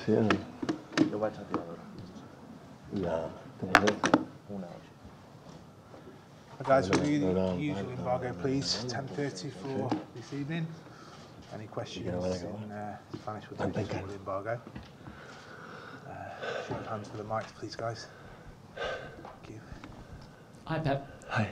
Sí, no. Jo vaig a tiradora. No. Una oggi. Guys, we'll do the usual embargo, please. 10:30 for this evening. Any questions in Spanish, we'll take the embargo. Show of hands for the mics, please, guys. Thank you. Hi, Pep. Hi.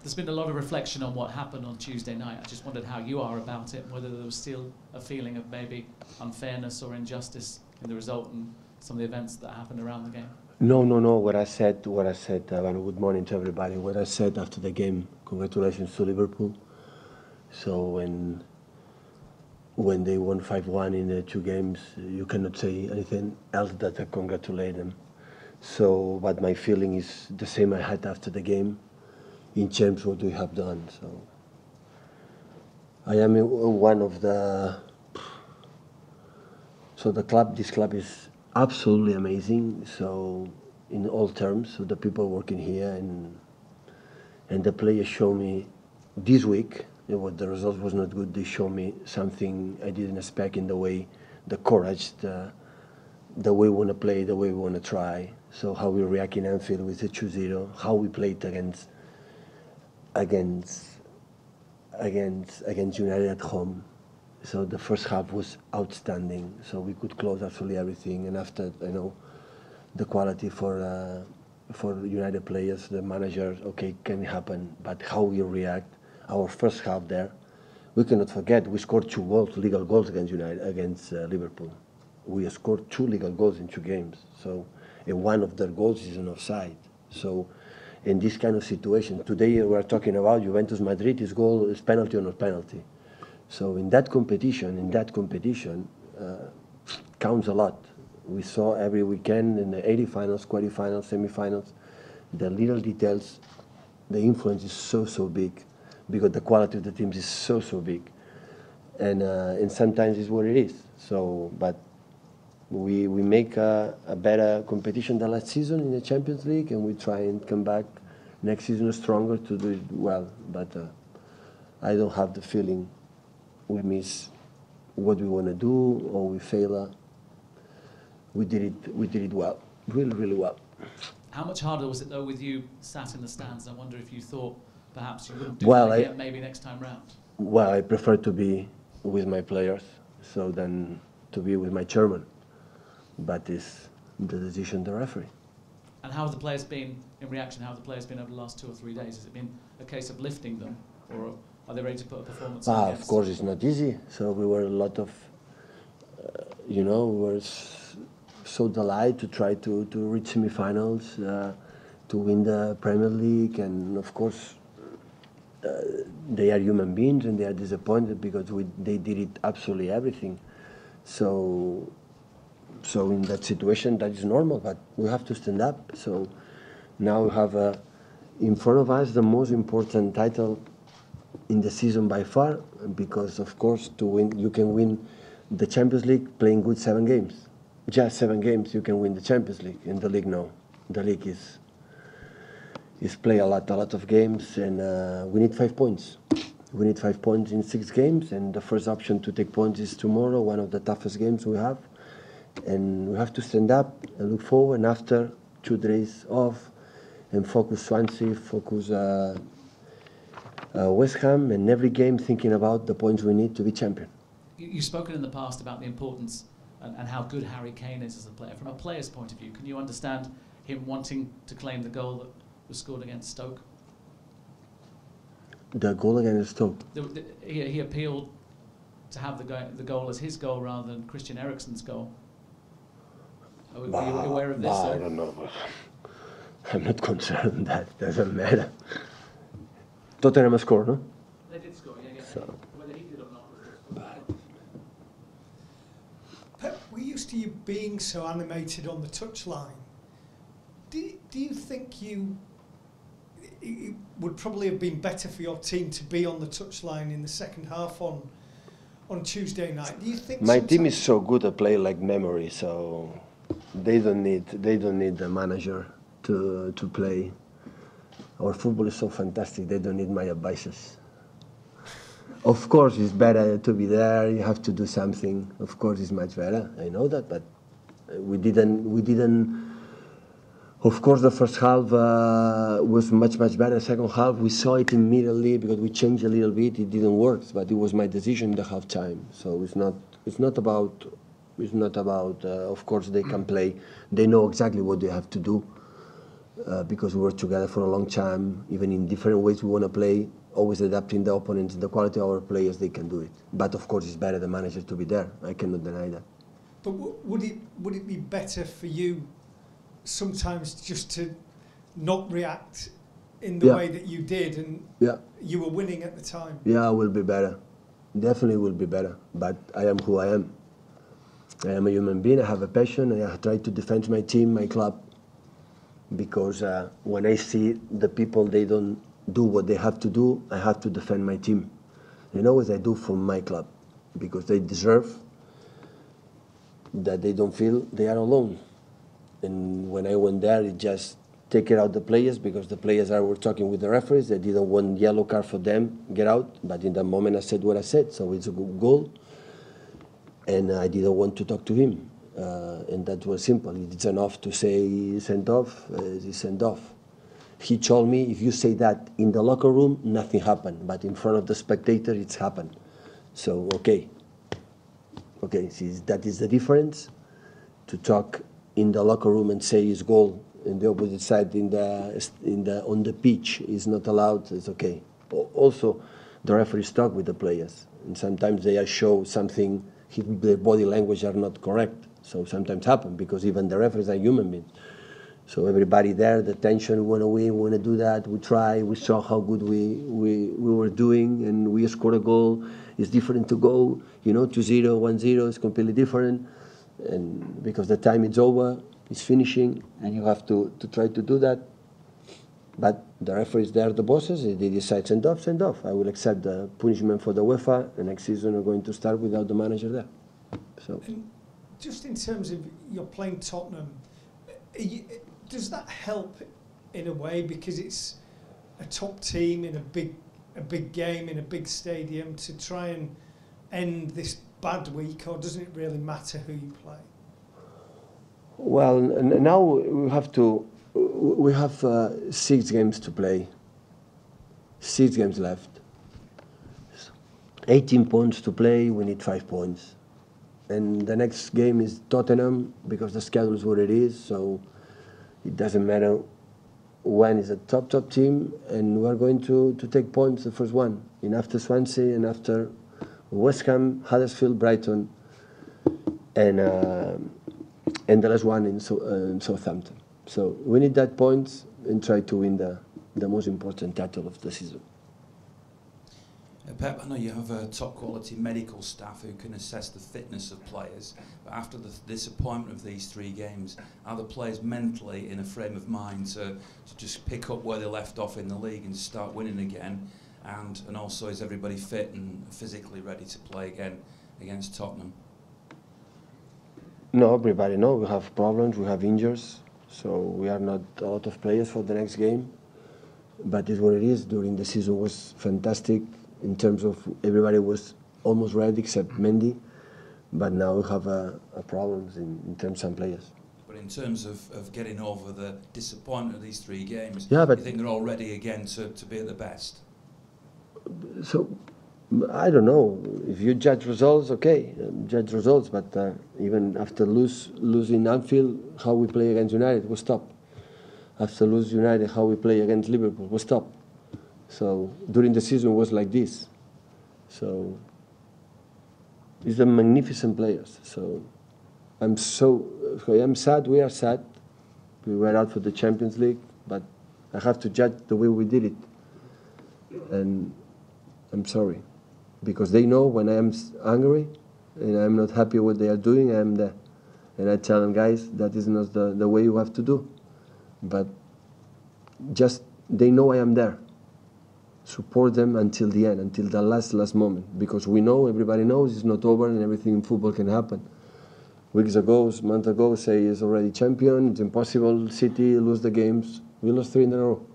There's been a lot of reflection on what happened on Tuesday night. I just wondered how you are about it, and whether there was still a feeling of maybe unfairness or injustice in the result and some of the events that happened around the game. No. What I said, and good morning to everybody. What I said after the game, congratulations to Liverpool. So when they won 5-1 in the 2 games, you cannot say anything else than to congratulate them. So, but my feeling is the same I had after the game, in terms of what we have done. So I am one of the. So this club is absolutely amazing. So in all terms, so the people working here and the players show me this week. What the result was not good. They show me something I didn't expect in the way, the courage, the way we want to play, the way we want to try. So how we react in Anfield with the 2-0, how we played against United at home. So the first half was outstanding. So we could close absolutely everything. And after, the quality for United players, the manager, okay, can happen. But how we react, our first half there, we cannot forget we scored 2 goals, legal goals against Liverpool. We scored 2 legal goals in 2 games. So one of their goals is an offside. So in this kind of situation, today we are talking about Juventus Madrid, is goal is penalty or not penalty. So in that competition, counts a lot. We saw every weekend in the 80 finals, quarterfinals, semi-finals, the little details, the influence is so big, because the quality of the teams is so big, and sometimes it's what it is. So, but we make a better competition than last season in the Champions League, and we try and come back next season stronger to do it well. But I don't have the feeling we miss what we want to do or we fail. We did it well, really well. How much harder was it though with you sat in the stands? I wonder if you thought perhaps you wouldn't do well, that again, maybe next time round. Well, I prefer to be with my players than to be with my chairman. But it's the decision of the referee. And how have the players been in reaction? How have the players been over the last 2 or 3 days? Has it been a case of lifting them, or are they ready to put a performance on? Of course, it's not easy. So we were a lot of, we were so delighted to try to reach semi-finals, to win the Premier League, and of course, they are human beings and they are disappointed because they did it absolutely everything. So in that situation, that is normal, but we have to stand up. So now we have in front of us the most important title in the season by far, because of course to win, you can win the Champions League playing good 7 games. Just 7 games you can win the Champions League. In the league, no. The league is play a lot of games, and we need 5 points. We need 5 points in 6 games, and the first option to take points is tomorrow, one of the toughest games we have. And we have to stand up and look forward, and after 2 days off, and focus Swansea, focus West Ham, and every game thinking about the points we need to be champion. You've spoken in the past about the importance and how good Harry Kane is as a player. From a player's point of view, can you understand him wanting to claim the goal that was scored against Stoke? The goal against Stoke? He appealed to have the goal as his goal rather than Christian Eriksen's goal. Are you aware of this? I don't know, but I'm not concerned. That doesn't matter. Tottenham scored, no? They did score, yeah. So. Whether he did or not. Pep, we're used to you being so animated on the touchline. Do you think it would probably have been better for your team to be on the touchline in the second half on Tuesday night? Do you think my team is so good at play like memory, so they don't need the manager to play. Our football is so fantastic. They don't need my advices. Of course, it's better to be there. You have to do something. Of course, it's much better. I know that, but we didn't. Of course, the first half was much better. The second half, we saw it immediately because we changed a little bit. It didn't work, but it was my decision in the half time. So it's not about. Of course, they can play. They know exactly what they have to do because we were together for a long time. Even in different ways we want to play, always adapting the opponents, the quality of our players. They can do it. But of course, it's better the manager to be there. I cannot deny that. But would it be better for you sometimes just to not react in the way that you did, and you were winning at the time? Yeah, it will be better. Definitely will be better. But I am who I am. I am a human being. I have a passion. I try to defend my team, my club, because when I see the people, they don't do what they have to do, I have to defend my team. You know, as I do for my club, because they deserve that they don't feel they are alone. And when I went there, it just take it out the players, because the players were talking with the referees. They didn't want yellow card for them, get out. But in that moment, I said what I said. So it's a good goal. And I didn't want to talk to him. And that was simple. It's enough to say send off, he sent off. He told me, if you say that in the locker room, nothing happened. But in front of the spectator, it's happened. So, okay, see, that is the difference. To talk in the locker room and say his goal in the opposite side on the pitch is not allowed. It's okay. Also, the referees talk with the players, and sometimes they show something. Their body language are not correct. So sometimes happen, because even the referees are human beings. So everybody there, the tension, we want to win, we want to do that. We try. We saw how good we were doing, and we scored a goal. It's different to go, 2-0, 1-0. It's completely different. And because the time is over, it's finishing, and you have to try to do that. But the referees, they are the bosses. They decide send off, send off. I will accept the punishment for the UEFA. The next season we're going to start without the manager there. So, and just in terms of you're playing Tottenham, does that help in a way, because it's a top team in a big game in a big stadium, to try and end this bad week, or doesn't it really matter who you play? Well, now we have 6 games to play, 6 games left, 18 points to play. We need 5 points, and the next game is Tottenham, because the schedule is what it is. So it doesn't matter when is a top team, and we're going to take points the first one, and after Swansea, and after West Ham, Huddersfield, Brighton, and the last one in Southampton. So we need that points and try to win the most important title of the season. Pep, I know you have top quality medical staff who can assess the fitness of players, but after the disappointment of these 3 games, are the players mentally in a frame of mind to just pick up where they left off in the league and start winning again? And also, is everybody fit and physically ready to play again against Tottenham? No, everybody knows we have problems, we have injuries, so we are not a lot of players for the next game. But it's what it is. During the season was fantastic in terms of everybody was almost ready except Mendy. But now we have problems in terms of players. But in terms of getting over the disappointment of these 3 games, yeah, but you think they're all ready again to be at the best? So, I don't know. If you judge results, okay, judge results. But even after losing Anfield, how we play against United was top. After lose United, how we play against Liverpool was top. So during the season was like this. So these are magnificent players. So I'm sad. We are sad. We were out for the Champions League, but I have to judge the way we did it. And I'm sorry, because they know when I am angry and I'm not happy with what they are doing, I am there. And I tell them, guys, that is not the way you have to do. But just, they know I am there. Support them until the end, until the last moment. Because we know, everybody knows it's not over and everything in football can happen. Weeks ago, a month ago, say is already champion, it's impossible, City lose the games. We lost 3 in a row.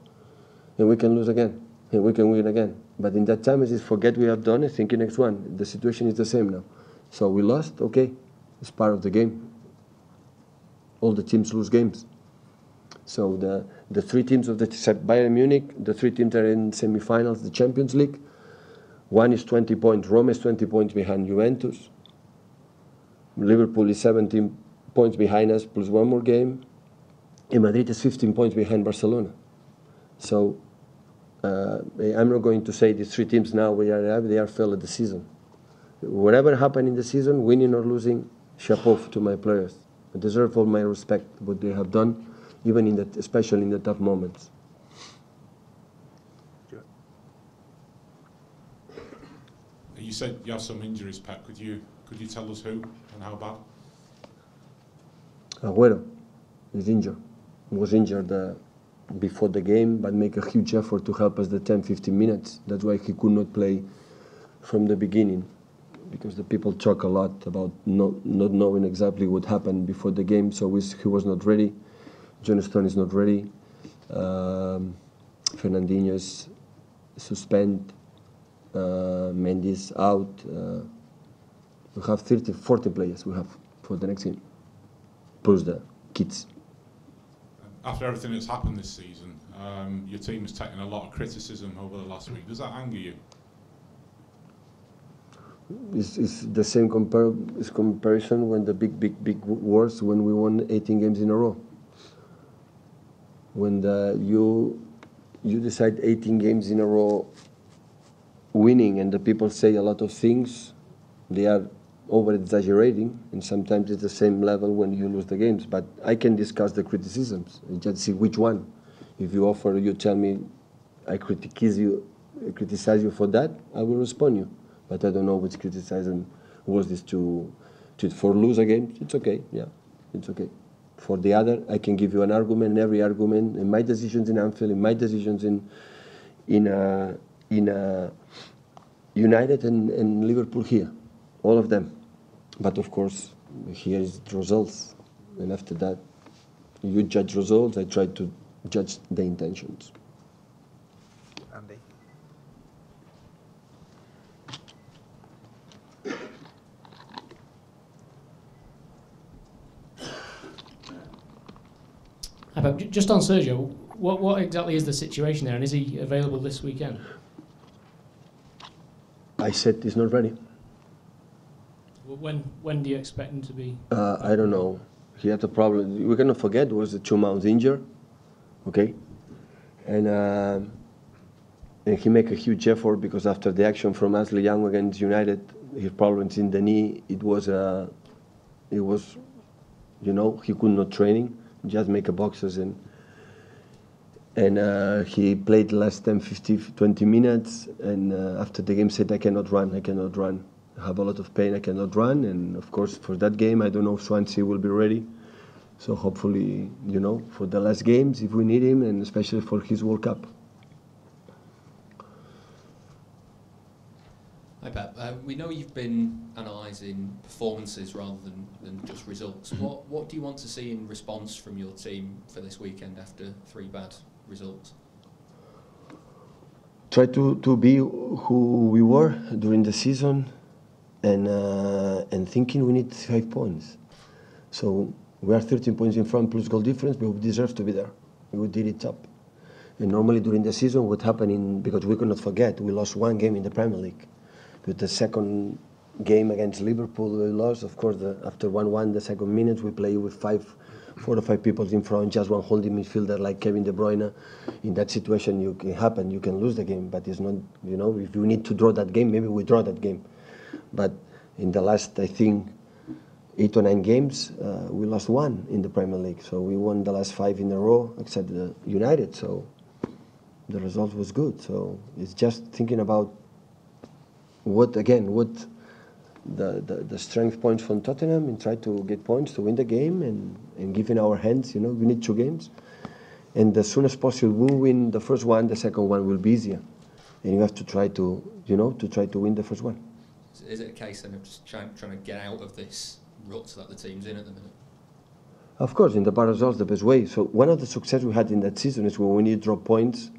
And we can lose again, and we can win again. But in that time, I just forget we have done it, thinking next one. The situation is the same now. So we lost, okay, it's part of the game. All the teams lose games. So the three teams of the Bayern Munich, the three teams that are in semi-finals, the Champions League. One is 20 points. Roma is 20 points behind Juventus. Liverpool is 17 points behind us, plus one more game. And Madrid is 15 points behind Barcelona. So I'm not going to say these three teams now they are failed at the season. Whatever happened in the season, winning or losing, chapeau to my players. I deserve all my respect what they have done, even in that, especially in the tough moments. You said you have some injuries, Pep. Could you tell us who and how bad? Aguero is injured. He was injured before the game, but make a huge effort to help us the 10-15 minutes. That's why he could not play from the beginning, because the people talk a lot about not knowing exactly what happened before the game. So he was not ready. John Stone is not ready. Fernandinho is suspended. Mendy's out. We have 40 players we have for the next game, plus the kids. After everything that's happened this season, your team has taken a lot of criticism over the last week. Does that anger you? It's the same comparison when the big words when we won 18 games in a row. When you decide 18 games in a row winning, and the people say a lot of things, they are over-exaggerating, and sometimes it's the same level when you lose the games. But I can discuss the criticisms and just see which one. If you tell me I criticize you for that, I will respond you. But I don't know which criticism was this for lose a game. It's okay, yeah, it's okay. For the other, I can give you an argument, and every argument, in my decisions in Anfield, in my decisions in United and Liverpool here, all of them. But of course, here is the results, and after that, you judge results. I try to judge the intentions. Andy. Just on Sergio, what exactly is the situation there, and is he available this weekend? I said he's not ready. When do you expect him to be? I don't know. He had a problem. We cannot forget it was the 2 months injured, okay, and he made a huge effort because after the action from Ashley Young against United, his problems in the knee. It was he could not training, just make a boxes and he played the last 10, 15, 20 minutes, and after the game said, I cannot run. I have a lot of pain, I cannot run, and of course for that game, I don't know if Swansea will be ready. So hopefully, for the last games, if we need him, and especially for his World Cup. Hi Pep, we know you've been analysing performances rather than just results. What do you want to see in response from your team for this weekend after 3 bad results? Try to be who we were during the season, and thinking we need 5 points. So we are 13 points in front plus goal difference, but we deserve to be there. We did it up. And normally during the season, what happened because we cannot forget, we lost 1 game in the Premier League. With the second game against Liverpool, we lost. Of course, after 1-1, the second minute, we play with 4 or 5 people in front, just one holding midfielder like Kevin De Bruyne. In that situation, you can lose the game. But it's not, if you need to draw that game, maybe we draw that game. But in the last, I think, 8 or 9 games, we lost 1 in the Premier League. So we won the last 5 in a row, except the United. So the result was good. So it's just thinking about what the strength points from Tottenham, and try to get points to win the game, and give in our hands, we need 2 games. And as soon as possible, we'll win the first one, the second one will be easier. And you have to try to win the first one. Is it a case then of just trying to get out of this rut that the team's in at the minute? Of course, in the bad results, the best way. So one of the success we had in that season is when we need to drop points,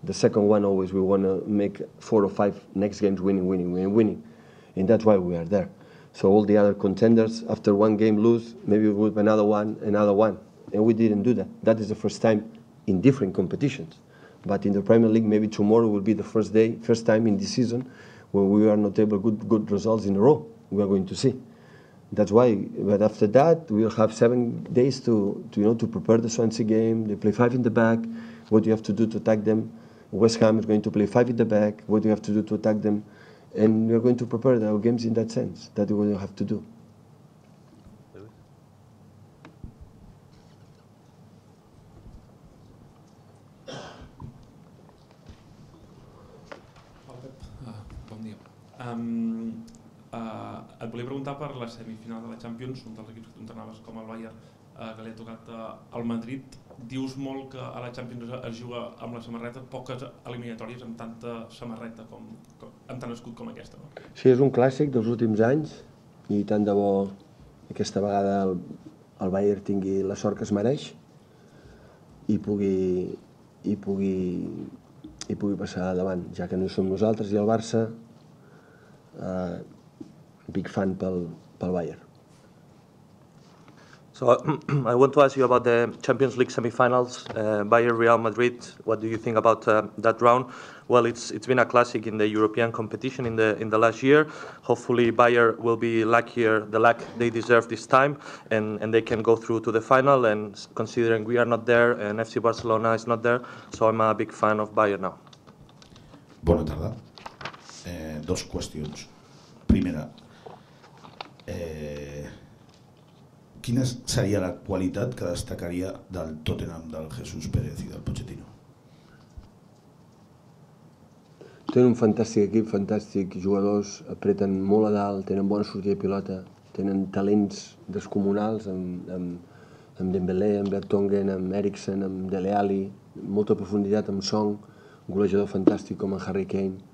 The second one, always we want to make 4 or 5 next games winning. And that's why we are there. So all the other contenders, after one game lose, maybe we would another one. And we didn't do that. That is the first time in different competitions. But in the Premier League, maybe tomorrow will be the first time in this season when we are not able to get good results in a row. We are going to see. That's why. But after that, we will have 7 days to prepare the Swansea game. They play 5 in the back. What do you have to do to attack them? West Ham is going to play 5 in the back. What do you have to do to attack them? And we are going to prepare our games in that sense. That we will have to do. Bon dia. Et volia preguntar per la semifinal de la Champions, un dels equips que tu entrenaves com el Bayern, que li ha tocat al Madrid. Dius molt que a la Champions es juga amb la samarreta, poques eliminatòries amb tanta samarreta, amb tant escut com aquesta. No? Sí, és un clàssic dels últims anys i tant de bo aquesta vegada el Bayern tingui la sort que es mereix i pugui passar davant, ja que no som nosaltres, i el Barça, big fan pel Bayern. So I want to ask you about the Champions League semi-finals, Bayern Real Madrid. What do you think about that round? Well, it's been a classic in the European competition in the last year. Hopefully Bayern will be the luck they deserve this time, and they can go through to the final. And considering we are not there and FC Barcelona is not there, so I'm a big fan of Bayern now. Bona tarda. 2 qüestions. Primera, quina seria la qualitat que destacaria del Tottenham del Jesús Pérez i del Pochettino? Tenen un fantàstic equip, fantàstics jugadors, apreten molt a dalt, tenen bona sortida de pilota, tenen talents descomunals amb Dembélé, amb Vertonghen, amb Eriksen, amb Dele Alli, molta profunditat amb Song, un golejador fantàstic com en Harry Kane.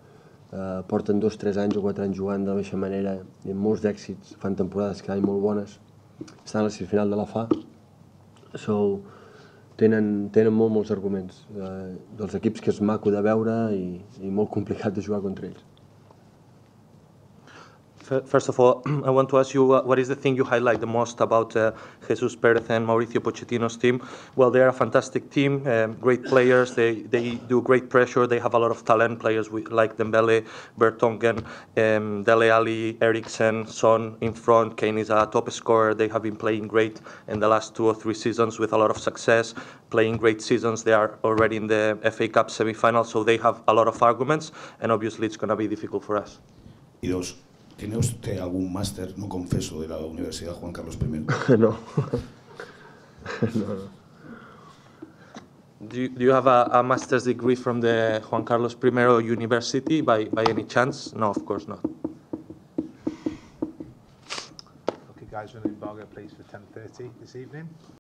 Porten 2, 3 anys o 4 anys jugant de la mateixa manera, amb molts d'èxits, fan temporades cada any molt bones. Estan a la semifinal de la FA, tenen molts arguments, dels equips que és maco de veure i molt complicat de jugar contra ells. First of all, I want to ask you what is the thing you highlight the most about Jesus Perez and Mauricio Pochettino's team? Well, they are a fantastic team, great players, they do great pressure, they have a lot of talent, players like Dembele, Vertonghen, Dele Alli, Eriksen, Son in front. Kane is a top scorer. They have been playing great in the last 2 or 3 seasons with a lot of success, playing great seasons. They are already in the FA Cup semi-final, so they have a lot of arguments, and obviously it's going to be difficult for us. Y 2, ¿tiene usted algún máster, no confeso, de la Universidad Juan Carlos I? No. Do you have a master's degree from the Juan Carlos I University by any chance? No, of course not. Okay, guys, we're going to embargo, please, for 10:30 this evening.